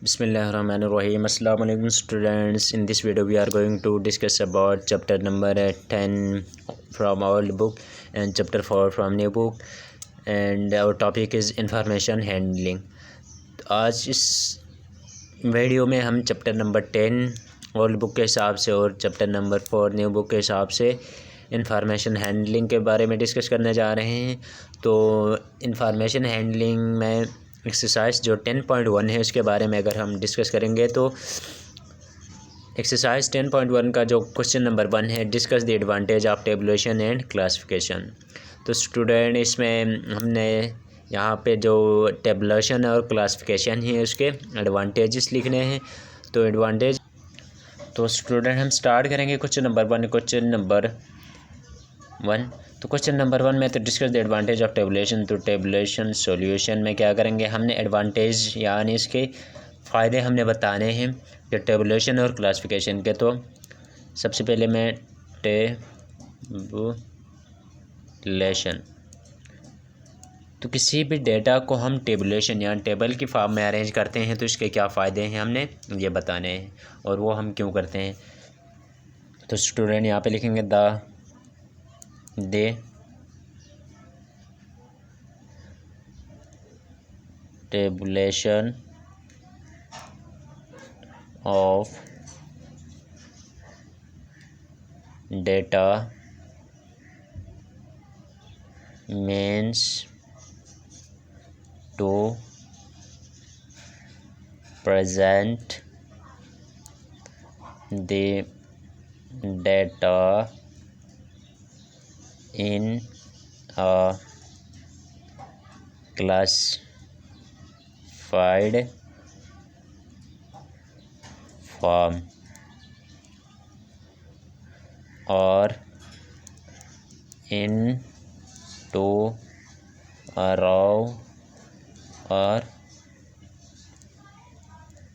Bismillahirrahmanirrahim. Assalamu alaikum students. In this video we are going to discuss about chapter number 10 from old book and chapter 4 from new book, and our topic is information handling. आज इस video में हम chapter number 10 old book के हिसाब से और chapter number 4 new book के हिसाब से इंफॉर्मेशन हैंडलिंग के बारे में डिस्कस करने जा रहे हैं। तो इंफॉर्मेशन हैंडलिंग में एक्सरसाइज जो 10.1 है उसके बारे में अगर हम डिस्कस करेंगे तो एक्सरसाइज 10.1 का जो क्वेश्चन नंबर 1 है, discuss the advantage of tabulation and classification. तो स्टूडेंट इसमें हमने यहाँ पे जो टेबुलेशन और क्लासिफिकेशन है उसके एडवांटेजेस लिखने हैं। तो एडवांटेज तो स्टूडेंट हम स्टार्ट करेंगे क्वेश्चन नंबर 1। तो क्वेश्चन नंबर 1 में तो discuss the advantage of tabulation. तो टेबुलेशन सॉल्यूशन में क्या करेंगे, हमने एडवांटेज यानी इसके फ़ायदे हमने बताने हैं कि टेबुलेशन और क्लासिफिकेशन के। तो सबसे पहले मैं टेबुलेशन, तो किसी भी डेटा को हम टेबुलेशन या टेबल की फॉर्म में अरेंज करते हैं तो इसके क्या फ़ायदे हैं हमने ये बताने हैं और वो हम क्यों करते हैं। तो स्टूडेंट यहाँ पे लिखेंगे the tabulation of data means to present the data in a classified form or into a row or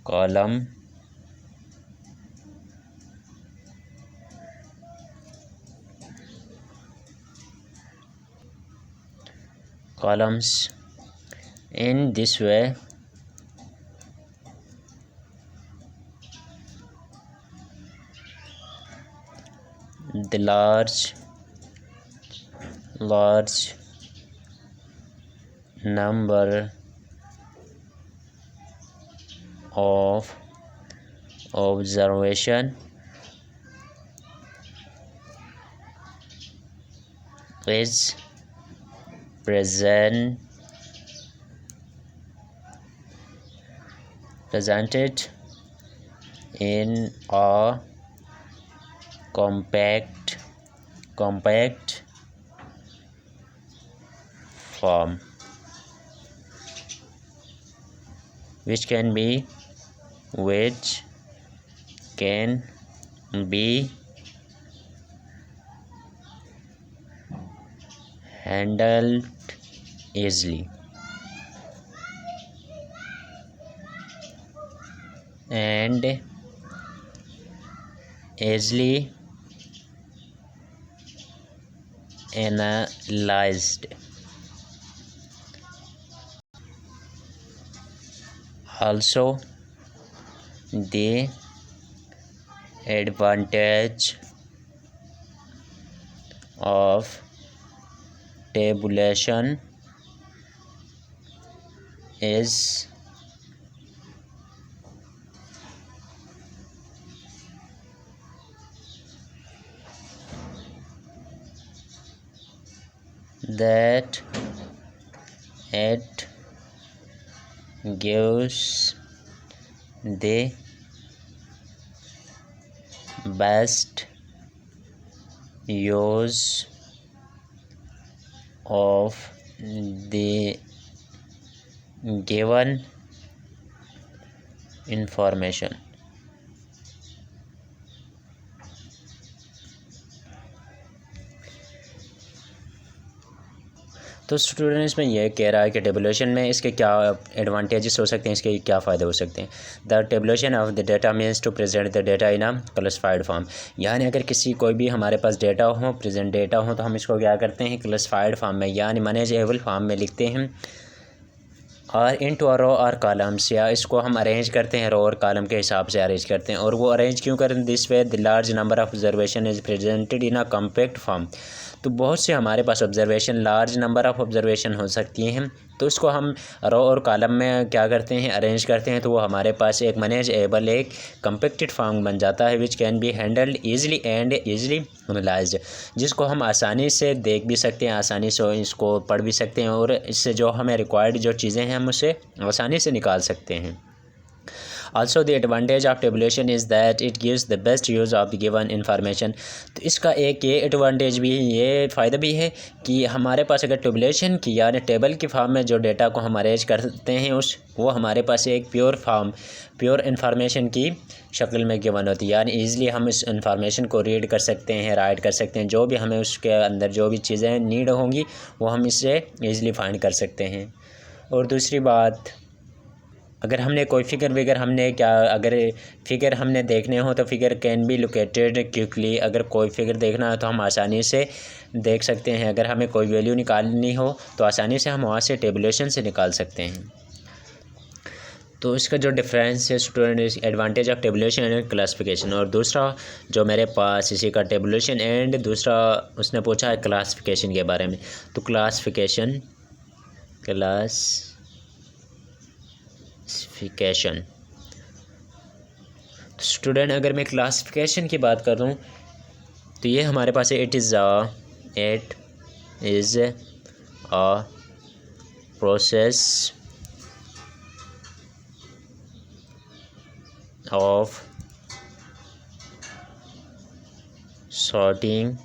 column columns. In this way the large number of observation is presented in a compact form which can be handled easily and easily analyzed. Also, the advantage of tabulation is that it gives the best use of the given information. तो students में यह कह रहा है कि tabulation में इसके क्या एडवांटेजेस हो सकते हैं, इसके क्या फ़ायदे हो सकते हैं। The tabulation of the data means to present the data in a classified form, यानी अगर किसी कोई भी हमारे पास डेटा हो, प्रेजेंट डेटा हो, तो हम इसको क्या करते हैं क्लासिफाइड फॉर्म में यानी मैनेजेबल फॉर्म में लिखते हैं। और इनटू अ रो और कॉलम्स, या इसको हम अरेंज करते हैं रो और कॉलम के हिसाब से अरेंज करते हैं। और वो अरेंज क्यों करें? This way the large number of observation is presented in a compact form. तो बहुत से हमारे पास observation, large number of observation हो सकती हैं, तो इसको हम रो और कॉलम में क्या करते हैं, अरेंज करते हैं, तो वो हमारे पास एक मैनेजेबल, एक कम्पैक्टेड फॉर्म बन जाता है, which can be handled easily and easily analysed, जिसको हम आसानी से देख भी सकते हैं, आसानी से इसको पढ़ भी सकते हैं, और इससे जो हमें रिक्वायर्ड जो चीज़ें हैं हम उसे आसानी से निकाल सकते हैं। Also the advantage of tabulation is that it gives the best use of the given information। तो इसका एक ये एडवांटेज भी है, ये फ़ायदा भी है कि हमारे पास अगर टेबुलेशन की यानी टेबल की फॉर्म में जो डेटा को हम अरेंज करते हैं वो हमारे पास एक प्योर इंफॉर्मेशन की शक्ल में गिवन होती है, यानी ईज़िली हम इस इंफॉर्मेशन को रीड कर सकते हैं, राइट कर सकते हैं, जो भी हमें उसके अंदर जो भी चीज़ें नीड होंगी वो हम इससे ईज़िली फाइंड कर सकते हैं। और दूसरी बात, अगर हमने कोई अगर फ़िगर हमने देखने हो तो figure can be located quickly. अगर कोई फ़िगर देखना हो तो हम आसानी से देख सकते हैं। अगर हमें कोई वैल्यू निकालनी हो तो आसानी से हम वहाँ से टेबुलेशन से निकाल सकते हैं। तो इसका जो डिफरेंस है student, advantage of tabulation and classification. और दूसरा जो मेरे पास इसी का टेबुलेशन एंड दूसरा उसने पूछा है क्लासिफिकेशन के बारे में। तो क्लासिफिकेशन स्टूडेंट, अगर मैं क्लासिफिकेशन की बात करूं तो ये हमारे पास है, it is a process of sorting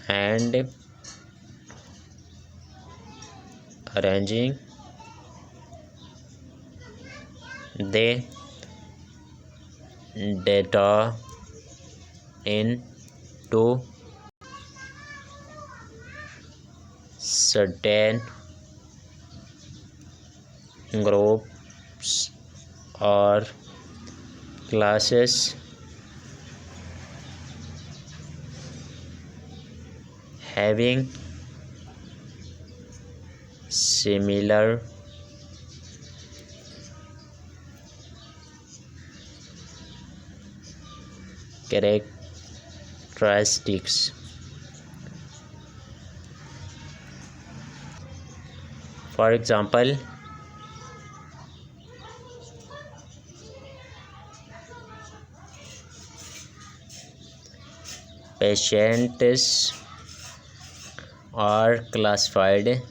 and arranging the data into certain groups or classes having similar characteristics. For example, patients are classified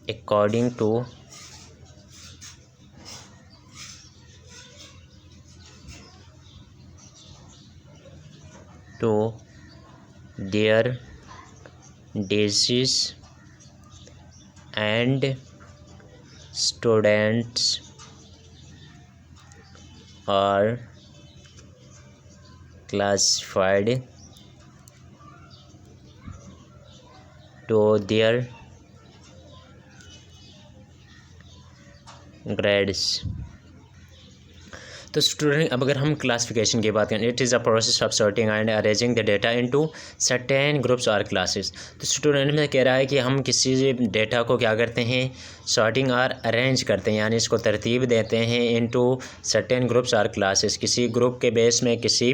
according to their disease, and students are classified to their grades। तो student, अब अगर हम classification की बात करें, it is a process of sorting and arranging the data into certain groups और classes. तो student में कह रहा है कि हम किसी डेटा को क्या करते हैं, सॉर्टिंग और अरेंज करते हैं, यानी इसको तरतीब देते हैं इनटू सर्टेन ग्रुप्स और क्लासेस, किसी ग्रुप के बेस में, किसी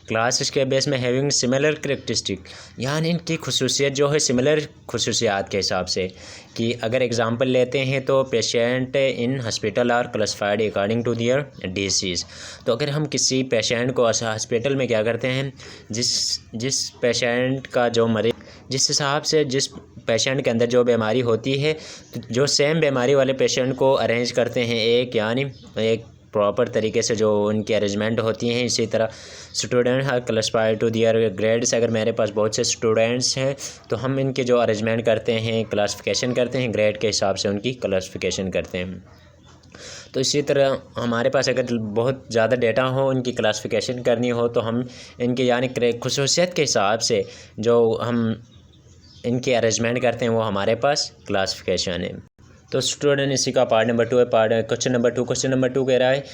क्लासेस के बेस में, हैविंग सिमिलर करेक्टरिस्टिक, यानी इनकी खसूसियत जो है सिमिलर खसूसियात के हिसाब से। कि अगर एग्ज़ाम्पल लेते हैं तो patient in hospital are classified according to their disease. तो अगर हम किसी पेशेंट को हॉस्पिटल में क्या करते हैं, जिस पेशेंट का जो मरीज, जिस हिसाब से जिस पेशेंट के अंदर जो बीमारी होती है, तो जो सेम बीमारी वाले पेशेंट को अरेंज करते हैं एक प्रॉपर तरीके से जो उनकी अरेंजमेंट होती हैं। इसी तरह student are classified to their grades. अगर मेरे पास बहुत से स्टूडेंट्स हैं तो हम इनके जो अरेंजमेंट करते हैं, क्लासिफिकेशन करते हैं, ग्रेड के हिसाब से उनकी क्लासिफिकेशन करते हैं। तो इसी तरह हमारे पास अगर बहुत ज़्यादा डेटा हो, इनकी क्लासिफिकेशन करनी हो, तो हम इनके यानी खसूसियत के हिसाब से जो हम इनकी अरेंजमेंट करते हैं वो हमारे पास क्लासिफिकेशन है। तो स्टूडेंट इसी का पार्ट नंबर 2 है। क्वेश्चन नंबर 2 कह रहा है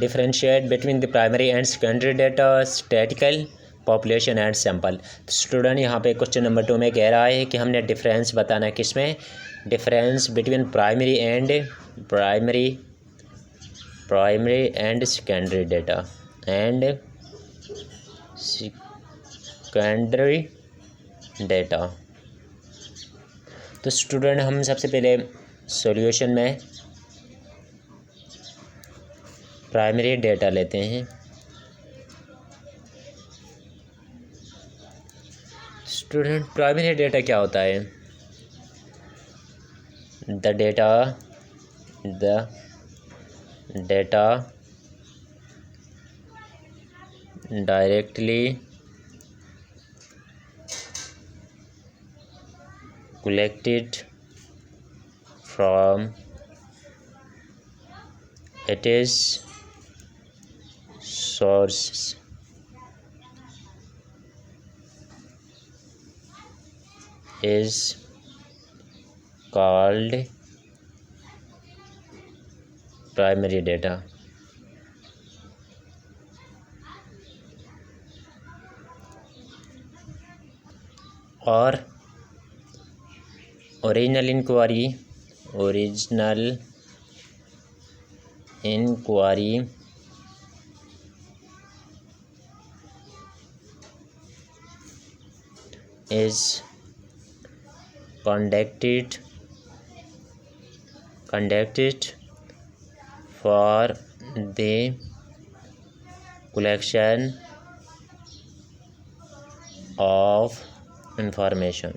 differentiate between the primary and secondary data, statistical, population and sample. तो स्टूडेंट यहाँ पे क्वेश्चन नंबर 2 में कह रहा है कि हमने डिफरेंस बताना है किसमें, difference between primary and secondary data तो स्टूडेंट हम सबसे पहले सॉल्यूशन में प्राइमरी डेटा लेते हैं। स्टूडेंट प्राइमरी डेटा क्या होता है? The data directly collected from its sources is called primary data। और original inquiry is conducted for the collection of information।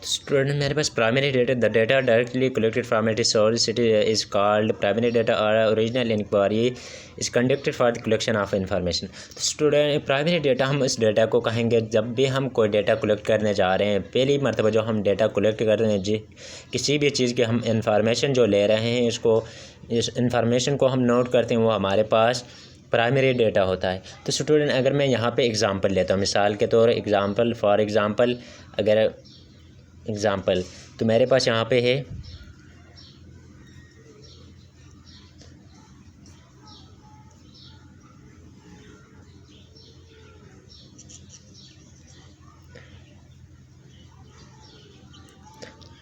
Student मेरे पास primary data, the data directly collected from it source it is called primary data और original inquiry is conducted for the collection of information. तो student primary data हम इस data को कहेंगे जब भी हम कोई डेटा कलेक्ट करने जा रहे हैं, पहली मरतबा जो हम डेटा कलेक्ट कर रहे हैं जी किसी भी चीज़ के हम इंफॉर्मेशन जो ले रहे हैं इस इंफॉर्मेशन को हम नोट करते हैं, वो हमारे पास प्राइमरी डेटा होता है। तो स्टूडेंट अगर मैं यहाँ पे एग्ज़ाम्पल लेता हूँ, मिसाल के तौर फॉर एग्ज़ाम्पल अगर एग्ज़ाम्पल तो मेरे पास यहाँ पे है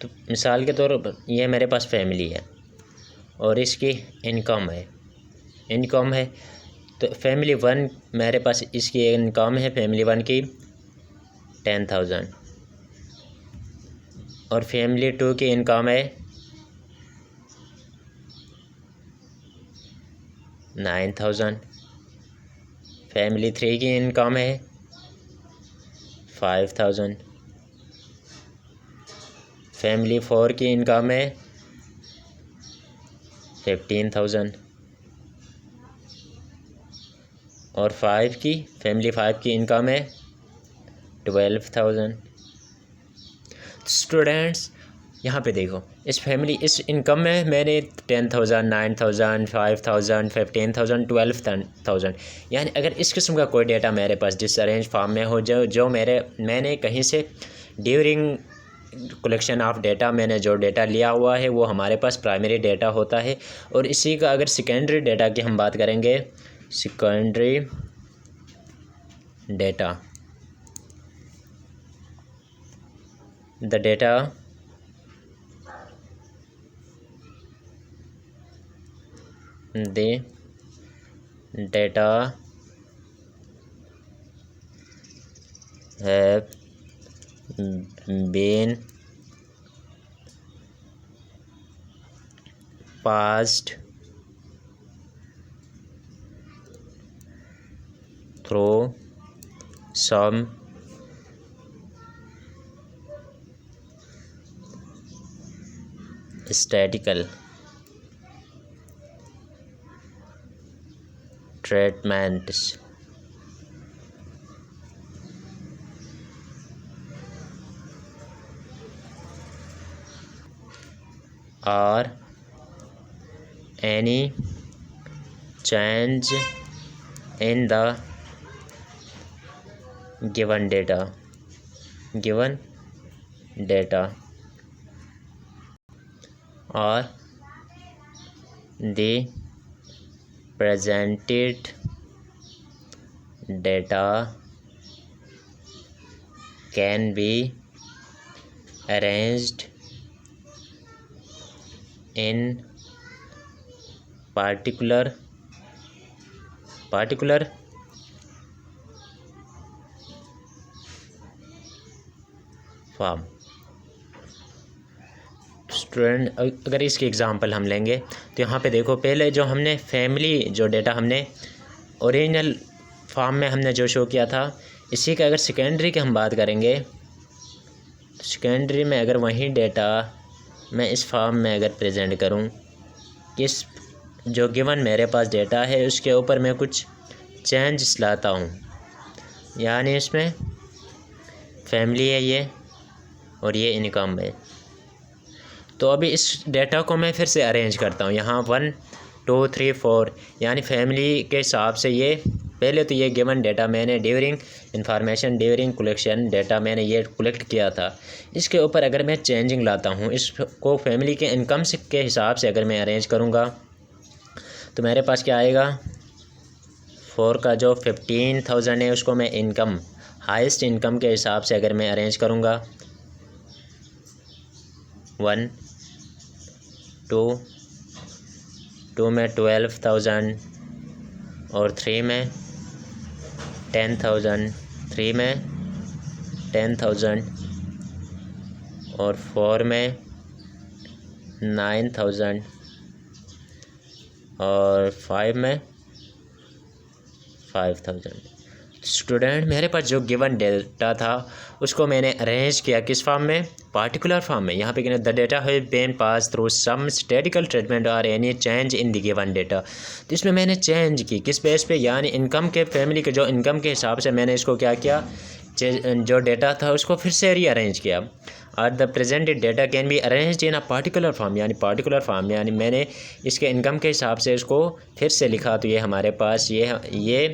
तो मिसाल के तौर पर ये मेरे पास फैमिली है और इसकी इनकम है तो फैमिली 1 मेरे पास इसकी इनकम है फैमिली 1 की 10,000 और फैमिली 2 की इनकम है 9,000, फैमिली 3 की इनकम है 5,000, फैमिली 4 की इनकम है 15,000 और फैमिली 5 की इनकम है 12,000। स्टूडेंट्स यहाँ पे देखो इस इनकम में मैंने 10,000, 9,000, 5,000, 15,000, 12,000 यानी अगर इस किस्म का कोई डेटा मेरे पास जिस अरेंज फॉर्म में हो जो मैंने कहीं से ड्यूरिंग कलेक्शन ऑफ डेटा मैंने जो डेटा लिया हुआ है वो हमारे पास प्राइमरी डेटा होता है। और इसी का अगर सेकेंडरी डेटा की हम बात करेंगे, secondary data the data have been passed through some statistical treatments or any change in the given data or the presented data can be arranged in particular form. Student अगर इसकी example हम लेंगे तो यहाँ पे देखो, पहले जो हमने फैमिली जो डेटा हमने ओरिजिनल फॉर्म में हमने जो शो किया था, इसी का अगर सेकेंडरी की हम बात करेंगे तो सेकेंडरी में अगर वही डेटा मैं इस फॉर्म में अगर प्रेजेंट करूँ, इस जो गिवन मेरे पास डेटा है उसके ऊपर मैं कुछ चेंज लाता हूँ, यानी इसमें फैमिली है ये और ये इनकम है, तो अभी इस डेटा को मैं फिर से अरेंज करता हूँ। यहाँ 1 2 3 4 यानी फैमिली के हिसाब से ये पहले तो ये गिवन डेटा मैंने ड्यूरिंग कलेक्शन डेटा मैंने ये कलेक्ट किया था, इसके ऊपर अगर मैं चेंजिंग लाता हूँ, इसको फैमिली के इनकम के हिसाब से अगर मैं अरेंज करूँगा तो मेरे पास क्या आएगा, 4 का जो 15,000 है उसको मैं इनकम हाईएस्ट इनकम के हिसाब से अगर मैं अरेंज करूँगा, 1 2 में 12,000 और 3 में 10,000, 3 में 10,000 और 4 में 9,000 और 5 में 5,000। स्टूडेंट मेरे पास जो गिवन डेटा था उसको मैंने अरेंज किया किस फॉर्म में, पार्टिकुलर फॉर्म में। यहाँ पे कहना the data have been pass through some statistical treatment और any change in the given data, तो इसमें मैंने चेंज की किस बेस पे, यानी इनकम के फैमिली के जो इनकम के हिसाब से मैंने इसको क्या किया, जो डेटा था उसको फिर से रीअरेंज किया। और the presented data can be arranged in a particular form, यानी मैंने इसके इनकम के हिसाब से इसको फिर से लिखा, तो ये हमारे पास ये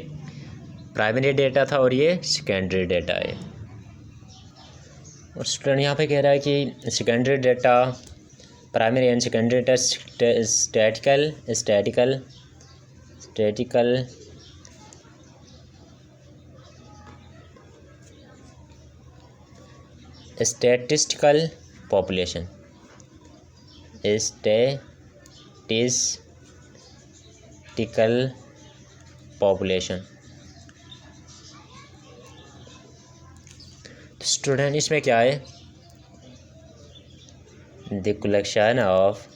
प्राइमरी डेटा था और ये सेकेंडरी डेटा है। और स्टूडेंट यहाँ पे कह रहा है कि secondary data, primary and secondary data statistical population. Student इसमें क्या है, the collection of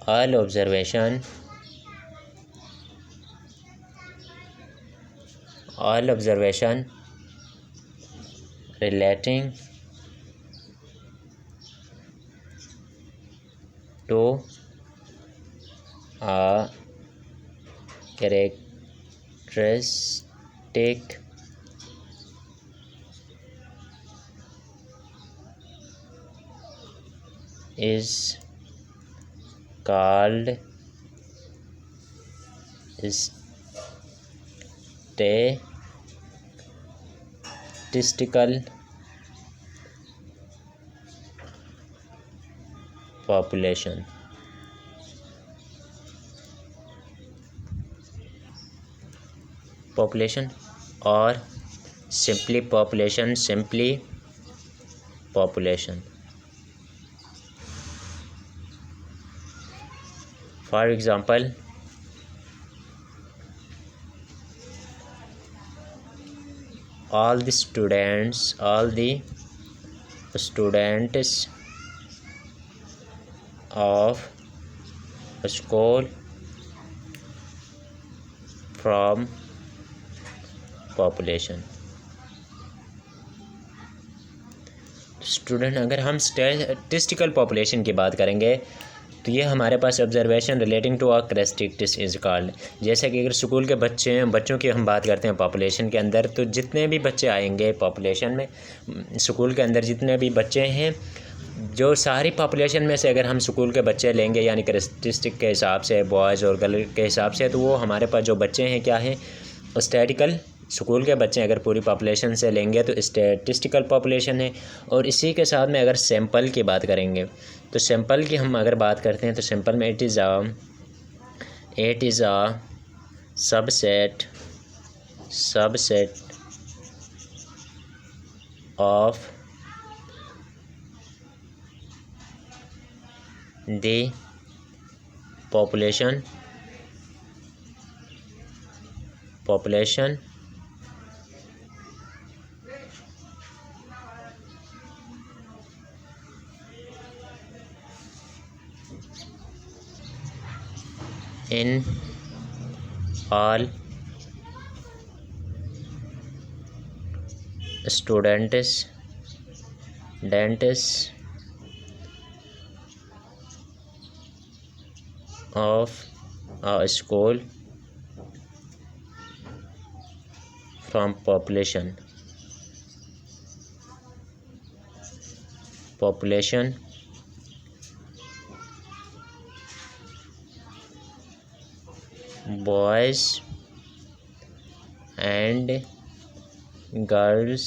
all observation relating to a characteristic is called statistical population। और simply population. For example all the students of a school from population। Student अगर हम statistical population की बात करेंगे तो ये हमारे पास observation relating to a characteristics is called. जैसे कि अगर स्कूल के बच्चों की हम बात करते हैं पॉपुलेशन के अंदर, तो जितने भी बच्चे आएंगे पॉपुलेशन में, स्कूल के अंदर जितने भी बच्चे हैं जो सारी पॉपुलेशन में से अगर हम स्कूल के बच्चे लेंगे यानी कैरेक्टरिस्टिक के हिसाब से, बॉयज़ और गर्ल के हिसाब से, तो वो हमारे पास जो बच्चे हैं क्या हैं, स्टैटिकल स्कूल के बच्चे अगर पूरी पॉपुलेशन से लेंगे तो स्टैटिस्टिकल पॉपुलेशन है। और इसी के साथ में अगर सैंपल की बात करेंगे तो सैंपल की हम अगर बात करते हैं तो सैंपल में it is a subset of the population in all students of a school from population boys and girls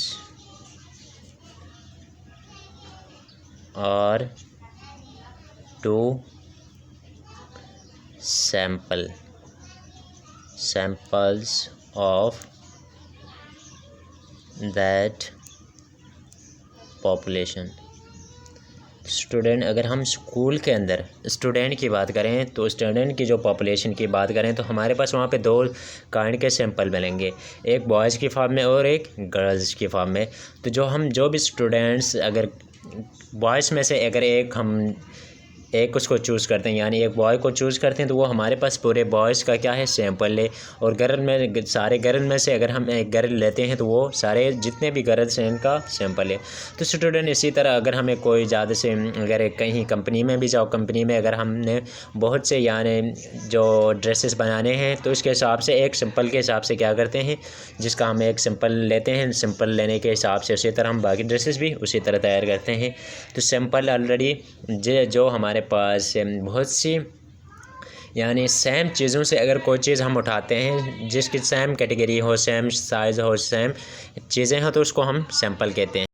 are to samples of that population। Student, अगर हम स्कूल के अंदर स्टूडेंट की बात करें तो स्टूडेंट की जो पॉपुलेशन की बात करें तो हमारे पास वहाँ पे 2 काइंड के सैंपल मिलेंगे, एक बॉयज़ की फॉर्म में और एक गर्ल्स की फॉर्म में। तो जो भी स्टूडेंट्स अगर बॉयज़ में से अगर एक उसको चूज़ करते हैं यानी एक बॉय को चूज़ करते हैं तो वो हमारे पास पूरे बॉयज़ का क्या है सैंपल ले। और गर्ल में सारे गर्ल में से अगर हम एक गर्ल लेते हैं तो वो सारे जितने भी गर्ल्स हैं इनका सैंपल है। तो स्टूडेंट इसी तरह अगर हमें कोई ज़्यादा से अगर कहीं कंपनी में भी जाओ, कंपनी में अगर हमने बहुत से यानी जो ड्रेसेस बनाने हैं तो इसके हिसाब से एक सिंपल के हिसाब से क्या करते हैं, जिसका हम एक सिंपल लेते हैं, सिंपल लेने के हिसाब से उसी तरह हम बाकी ड्रेसेस भी उसी तरह तैयार करते हैं। तो सिंपल ऑलरेडी जो हमारे पास बहुत सी यानी सेम चीज़ों से अगर कोई चीज़ हम उठाते हैं जिसकी सेम कैटेगरी हो, सेम साइज़ हो, सेम चीज़ें हो तो उसको हम सैंपल कहते हैं।